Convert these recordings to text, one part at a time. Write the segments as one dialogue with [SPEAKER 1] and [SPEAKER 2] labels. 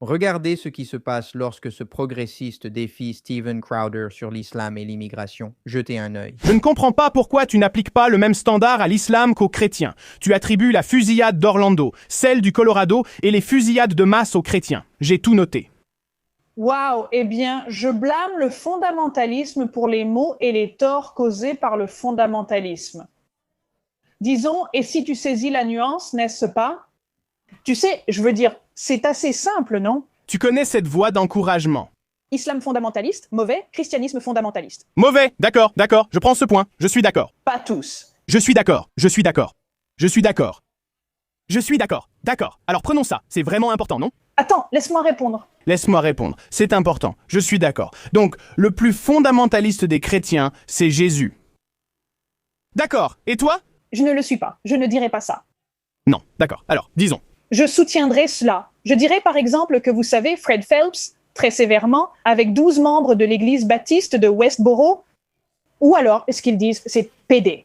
[SPEAKER 1] Regardez ce qui se passe lorsque ce progressiste défie Steven Crowder sur l'islam et l'immigration. Jetez un œil.
[SPEAKER 2] Je ne comprends pas pourquoi tu n'appliques pas le même standard à l'islam qu'aux chrétiens. Tu attribues la fusillade d'Orlando, celle du Colorado et les fusillades de masse aux chrétiens. J'ai tout noté.
[SPEAKER 3] Waouh, eh bien, je blâme le fondamentalisme pour les maux et les torts causés par le fondamentalisme. Disons, et si tu saisis la nuance, n'est-ce pas? Tu sais, je veux dire, c'est assez simple, non?
[SPEAKER 2] Tu connais cette voie d'encouragement.
[SPEAKER 3] Islam fondamentaliste, mauvais, christianisme fondamentaliste.
[SPEAKER 2] Mauvais, d'accord, je prends ce point, je suis d'accord.
[SPEAKER 3] Pas tous.
[SPEAKER 2] Je suis d'accord. D'accord. Alors prenons ça, c'est vraiment important, non?
[SPEAKER 3] Attends, laisse-moi répondre.
[SPEAKER 2] Laisse-moi répondre, c'est important, je suis d'accord. Donc, le plus fondamentaliste des chrétiens, c'est Jésus. D'accord, et toi?
[SPEAKER 3] Je ne le suis pas, je ne dirai pas ça.
[SPEAKER 2] Non, d'accord, alors, disons.
[SPEAKER 3] Je soutiendrai cela. Je dirais par exemple que vous savez, Fred Phelps, très sévèrement, avec 12 membres de l'église baptiste de Westboro, ou alors, ce qu'ils disent, c'est PD.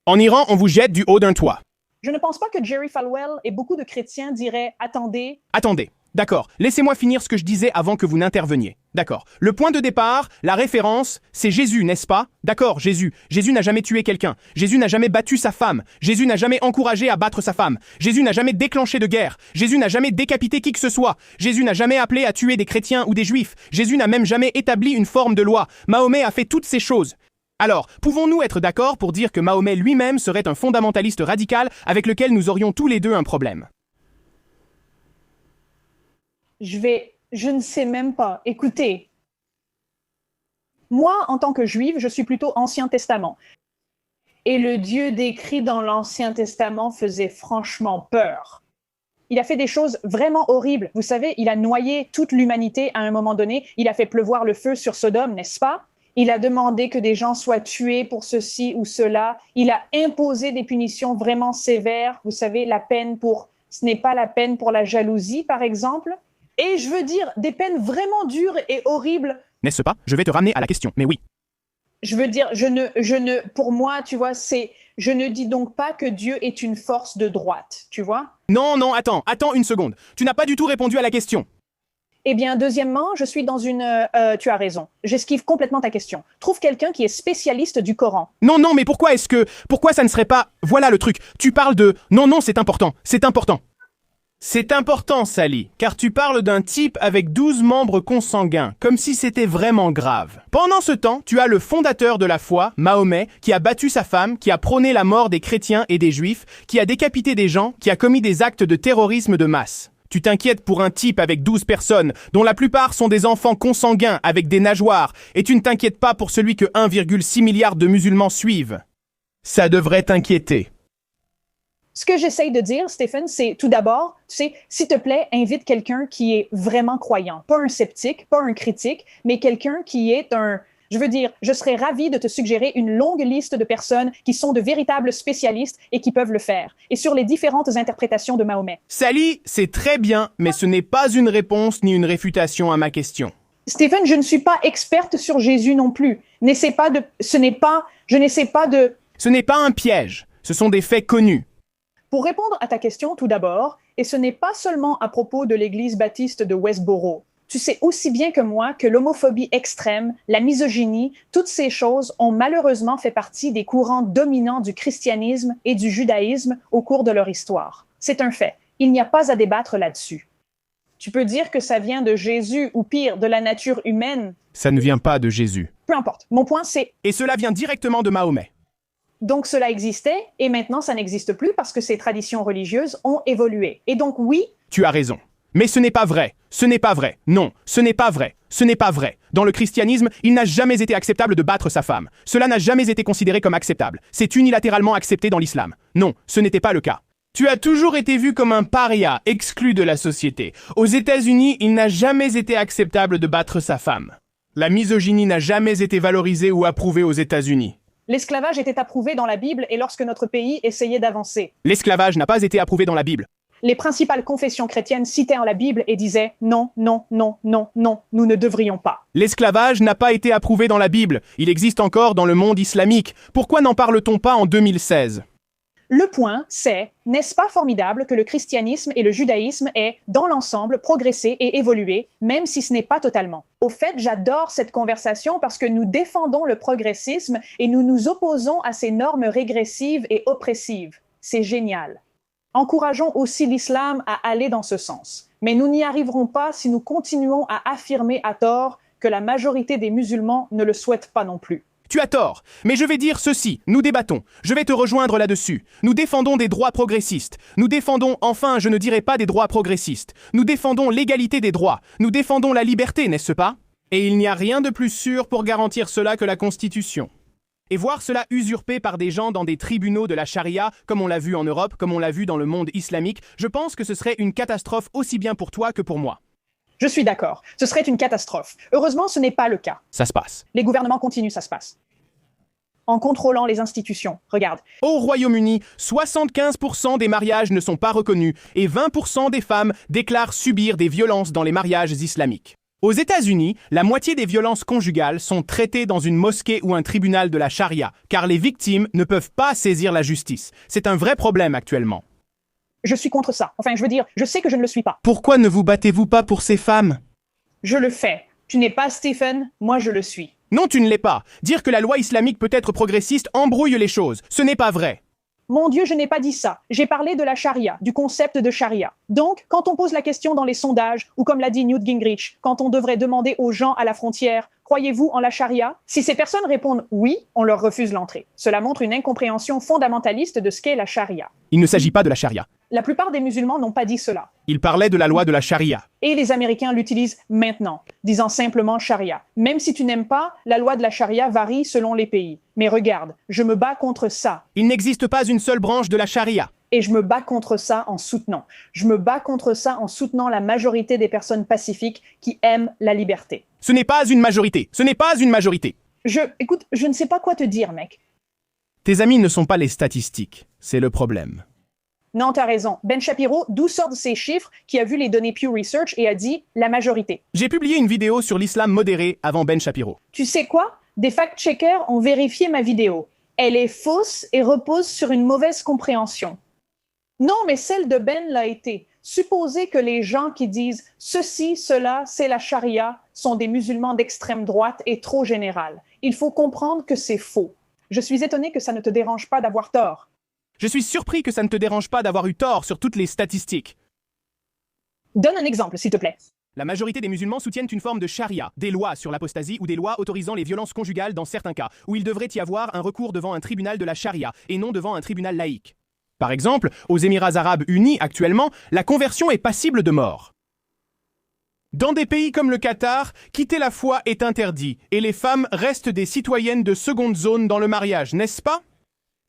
[SPEAKER 2] En Iran, on vous jette du haut d'un toit.
[SPEAKER 3] Je ne pense pas que Jerry Falwell et beaucoup de chrétiens diraient « Attendez ».
[SPEAKER 2] Attendez, d'accord, laissez-moi finir ce que je disais avant que vous n'interveniez. D'accord, le point de départ, la référence, c'est Jésus, n'est-ce pas? D'accord, Jésus. Jésus n'a jamais tué quelqu'un. Jésus n'a jamais battu sa femme. Jésus n'a jamais encouragé à battre sa femme. Jésus n'a jamais déclenché de guerre. Jésus n'a jamais décapité qui que ce soit. Jésus n'a jamais appelé à tuer des chrétiens ou des juifs. Jésus n'a même jamais établi une forme de loi. Mahomet a fait toutes ces choses. Alors, pouvons-nous être d'accord pour dire que Mahomet lui-même serait un fondamentaliste radical avec lequel nous aurions tous les deux un problème?
[SPEAKER 3] Je ne sais même pas. Écoutez, moi, en tant que juive, je suis plutôt Ancien Testament. Et le Dieu décrit dans l'Ancien Testament faisait franchement peur. Il a fait des choses vraiment horribles. Vous savez, il a noyé toute l'humanité à un moment donné. Il a fait pleuvoir le feu sur Sodome, n'est-ce pas? Il a demandé que des gens soient tués pour ceci ou cela. Il a imposé des punitions vraiment sévères. Vous savez, ce n'est pas la peine pour la jalousie, par exemple. Et je veux dire, des peines vraiment dures et horribles.
[SPEAKER 2] N'est-ce pas? Je vais te ramener à la question, mais oui.
[SPEAKER 3] Je veux dire, pour moi, tu vois, je ne dis donc pas que Dieu est une force de droite, tu vois?
[SPEAKER 2] Non, attends une seconde. Tu n'as pas du tout répondu à la question.
[SPEAKER 3] Eh bien, deuxièmement, je suis dans tu as raison. J'esquive complètement ta question. Trouve quelqu'un qui est spécialiste du Coran.
[SPEAKER 2] Non, mais pourquoi ça ne serait pas... Voilà le truc. Tu parles de... Non, c'est important. C'est important, Sally, car tu parles d'un type avec 12 membres consanguins, comme si c'était vraiment grave. Pendant ce temps, tu as le fondateur de la foi, Mahomet, qui a battu sa femme, qui a prôné la mort des chrétiens et des juifs, qui a décapité des gens, qui a commis des actes de terrorisme de masse. Tu t'inquiètes pour un type avec 12 personnes, dont la plupart sont des enfants consanguins avec des nageoires, et tu ne t'inquiètes pas pour celui que 1,6 milliard de musulmans suivent. Ça devrait t'inquiéter.
[SPEAKER 3] Ce que j'essaye de dire, Stephen, c'est tout d'abord, tu sais, s'il te plaît, invite quelqu'un qui est vraiment croyant. Pas un sceptique, pas un critique, mais quelqu'un qui est je veux dire, je serais ravie de te suggérer une longue liste de personnes qui sont de véritables spécialistes et qui peuvent le faire. Et sur les différentes interprétations de Mahomet.
[SPEAKER 2] Sally, c'est très bien, mais ce n'est pas une réponse ni une réfutation à ma question.
[SPEAKER 3] Stephen, je ne suis pas experte sur Jésus non plus. Ce n'est pas un piège.
[SPEAKER 2] Ce sont des faits connus.
[SPEAKER 3] Pour répondre à ta question, tout d'abord, et ce n'est pas seulement à propos de l'église baptiste de Westboro. Tu sais aussi bien que moi que l'homophobie extrême, la misogynie, toutes ces choses ont malheureusement fait partie des courants dominants du christianisme et du judaïsme au cours de leur histoire. C'est un fait. Il n'y a pas à débattre là-dessus. Tu peux dire que ça vient de Jésus ou pire, de la nature humaine.
[SPEAKER 2] Ça ne vient pas de Jésus.
[SPEAKER 3] Peu importe. Mon point, c'est...
[SPEAKER 2] Et cela vient directement de Mahomet.
[SPEAKER 3] Donc cela existait, et maintenant ça n'existe plus parce que ces traditions religieuses ont évolué. Et donc oui...
[SPEAKER 2] Tu as raison. Mais ce n'est pas vrai. Non, ce n'est pas vrai. Dans le christianisme, il n'a jamais été acceptable de battre sa femme. Cela n'a jamais été considéré comme acceptable. C'est unilatéralement accepté dans l'islam. Non, ce n'était pas le cas. Tu as toujours été vu comme un paria, exclu de la société. Aux États-Unis, il n'a jamais été acceptable de battre sa femme. La misogynie n'a jamais été valorisée ou approuvée aux États-Unis.
[SPEAKER 3] L'esclavage était approuvé dans la Bible et lorsque notre pays essayait d'avancer.
[SPEAKER 2] L'esclavage n'a pas été approuvé dans la Bible.
[SPEAKER 3] Les principales confessions chrétiennes citaient la Bible et disaient « Non, nous ne devrions pas ».
[SPEAKER 2] L'esclavage n'a pas été approuvé dans la Bible. Il existe encore dans le monde islamique. Pourquoi n'en parle-t-on pas en 2016 ?
[SPEAKER 3] Le point, c'est, n'est-ce pas formidable que le christianisme et le judaïsme aient, dans l'ensemble, progressé et évolué, même si ce n'est pas totalement. Au fait, j'adore cette conversation parce que nous défendons le progressisme et nous nous opposons à ces normes régressives et oppressives. C'est génial. Encourageons aussi l'islam à aller dans ce sens. Mais nous n'y arriverons pas si nous continuons à affirmer à tort que la majorité des musulmans ne le souhaitent pas non plus.
[SPEAKER 2] Tu as tort, mais je vais dire ceci, nous débattons, je vais te rejoindre là-dessus. Nous défendons des droits progressistes, nous défendons, enfin je ne dirais pas des droits progressistes, nous défendons l'égalité des droits, nous défendons la liberté, n'est-ce pas? Et il n'y a rien de plus sûr pour garantir cela que la Constitution. Et voir cela usurpé par des gens dans des tribunaux de la charia, comme on l'a vu en Europe, comme on l'a vu dans le monde islamique, je pense que ce serait une catastrophe aussi bien pour toi que pour moi.
[SPEAKER 3] Je suis d'accord, ce serait une catastrophe. Heureusement, ce n'est pas le cas.
[SPEAKER 2] Ça se passe.
[SPEAKER 3] Les gouvernements continuent, ça se passe. En contrôlant les institutions. Regarde.
[SPEAKER 2] Au Royaume-Uni, 75% des mariages ne sont pas reconnus et 20% des femmes déclarent subir des violences dans les mariages islamiques. Aux États-Unis, la moitié des violences conjugales sont traitées dans une mosquée ou un tribunal de la charia, car les victimes ne peuvent pas saisir la justice. C'est un vrai problème actuellement.
[SPEAKER 3] Je suis contre ça. Enfin, je veux dire, je sais que je ne le suis pas.
[SPEAKER 2] Pourquoi ne vous battez-vous pas pour ces femmes?
[SPEAKER 3] Je le fais. Tu n'es pas Stephen, moi je le suis.
[SPEAKER 2] Non, tu ne l'es pas. Dire que la loi islamique peut être progressiste embrouille les choses. Ce n'est pas vrai.
[SPEAKER 3] Mon Dieu, je n'ai pas dit ça. J'ai parlé de la charia, du concept de charia. Donc, quand on pose la question dans les sondages, ou comme l'a dit Newt Gingrich, quand on devrait demander aux gens à la frontière, croyez-vous en la charia? Si ces personnes répondent oui, on leur refuse l'entrée. Cela montre une incompréhension fondamentaliste de ce qu'est la charia.
[SPEAKER 2] Il ne s'agit pas de la charia.
[SPEAKER 3] La plupart des musulmans n'ont pas dit cela.
[SPEAKER 2] Il parlait de la loi de la charia.
[SPEAKER 3] Et les Américains l'utilisent maintenant, disant simplement charia. Même si tu n'aimes pas, la loi de la charia varie selon les pays. Mais regarde, je me bats contre ça.
[SPEAKER 2] Il n'existe pas une seule branche de la charia.
[SPEAKER 3] Et je me bats contre ça en soutenant. Je me bats contre ça en soutenant la majorité des personnes pacifiques qui aiment la liberté.
[SPEAKER 2] Ce n'est pas une majorité. Ce n'est pas une majorité.
[SPEAKER 3] Écoute, je ne sais pas quoi te dire, mec.
[SPEAKER 2] Tes amis ne sont pas les statistiques. C'est le problème.
[SPEAKER 3] Non, t'as raison. Ben Shapiro, d'où sortent ces chiffres, qui a vu les données Pew Research et a dit la majorité.
[SPEAKER 2] J'ai publié une vidéo sur l'islam modéré avant Ben Shapiro.
[SPEAKER 3] Tu sais quoi? Des fact-checkers ont vérifié ma vidéo. Elle est fausse et repose sur une mauvaise compréhension. Non, mais celle de Ben l'a été. Supposez que les gens qui disent ceci, cela, c'est la charia sont des musulmans d'extrême droite et trop général. Il faut comprendre que c'est faux. Je suis étonné que ça ne te dérange pas d'avoir tort.
[SPEAKER 2] Je suis surpris que ça ne te dérange pas d'avoir eu tort sur toutes les statistiques.
[SPEAKER 3] Donne un exemple, s'il te plaît.
[SPEAKER 2] La majorité des musulmans soutiennent une forme de charia, des lois sur l'apostasie ou des lois autorisant les violences conjugales dans certains cas, où il devrait y avoir un recours devant un tribunal de la charia et non devant un tribunal laïque. Par exemple, aux Émirats arabes unis actuellement, la conversion est passible de mort. Dans des pays comme le Qatar, quitter la foi est interdit et les femmes restent des citoyennes de seconde zone dans le mariage, n'est-ce pas?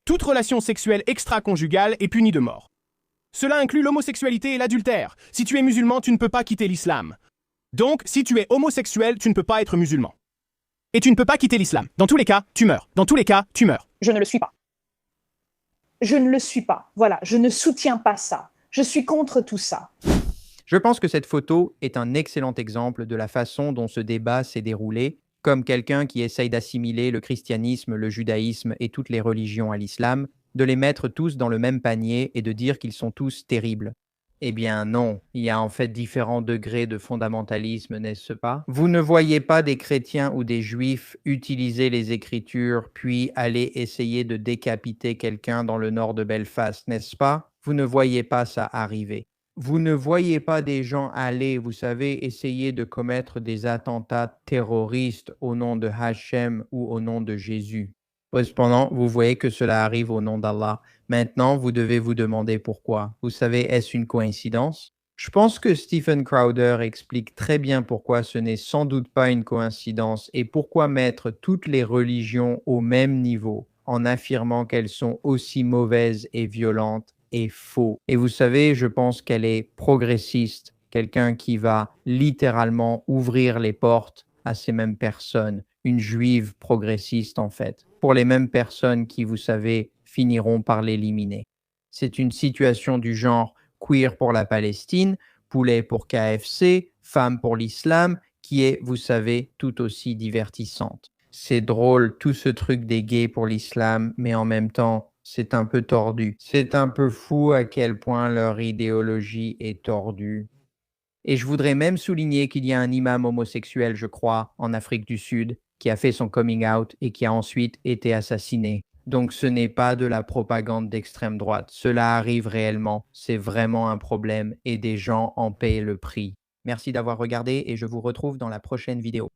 [SPEAKER 2] Toute relation sexuelle extra-conjugale est punie de mort. Cela inclut l'homosexualité et l'adultère. Si tu es musulman, tu ne peux pas quitter l'islam. Donc, si tu es homosexuel, tu ne peux pas être musulman. Et tu ne peux pas quitter l'islam. Dans tous les cas, tu meurs. Dans tous les cas, tu meurs.
[SPEAKER 3] Je ne le suis pas. Je ne le suis pas. Voilà, je ne soutiens pas ça. Je suis contre tout ça.
[SPEAKER 1] Je pense que cette photo est un excellent exemple de la façon dont ce débat s'est déroulé, comme quelqu'un qui essaye d'assimiler le christianisme, le judaïsme et toutes les religions à l'islam, de les mettre tous dans le même panier et de dire qu'ils sont tous terribles. Eh bien non, il y a en fait différents degrés de fondamentalisme, n'est-ce pas? Vous ne voyez pas des chrétiens ou des juifs utiliser les Écritures puis aller essayer de décapiter quelqu'un dans le nord de Belfast, n'est-ce pas? Vous ne voyez pas ça arriver. Vous ne voyez pas des gens aller, vous savez, essayer de commettre des attentats terroristes au nom de Hachem ou au nom de Jésus. Cependant, vous voyez que cela arrive au nom d'Allah. Maintenant, vous devez vous demander pourquoi. Vous savez, est-ce une coïncidence? Je pense que Stephen Crowder explique très bien pourquoi ce n'est sans doute pas une coïncidence et pourquoi mettre toutes les religions au même niveau en affirmant qu'elles sont aussi mauvaises et violentes est faux. Et vous savez, je pense qu'elle est progressiste, quelqu'un qui va littéralement ouvrir les portes à ces mêmes personnes, une juive progressiste en fait, pour les mêmes personnes qui, vous savez, finiront par l'éliminer. C'est une situation du genre queer pour la Palestine, poulet pour KFC, femme pour l'islam, qui est, vous savez, tout aussi divertissante. C'est drôle tout ce truc des gays pour l'islam, mais en même temps, C'est un peu tordu. C'est un peu fou à quel point leur idéologie est tordue. Et je voudrais même souligner qu'il y a un imam homosexuel, je crois, en Afrique du Sud, qui a fait son coming out et qui a ensuite été assassiné. Donc ce n'est pas de la propagande d'extrême droite. Cela arrive réellement. C'est vraiment un problème et des gens en paient le prix. Merci d'avoir regardé et je vous retrouve dans la prochaine vidéo.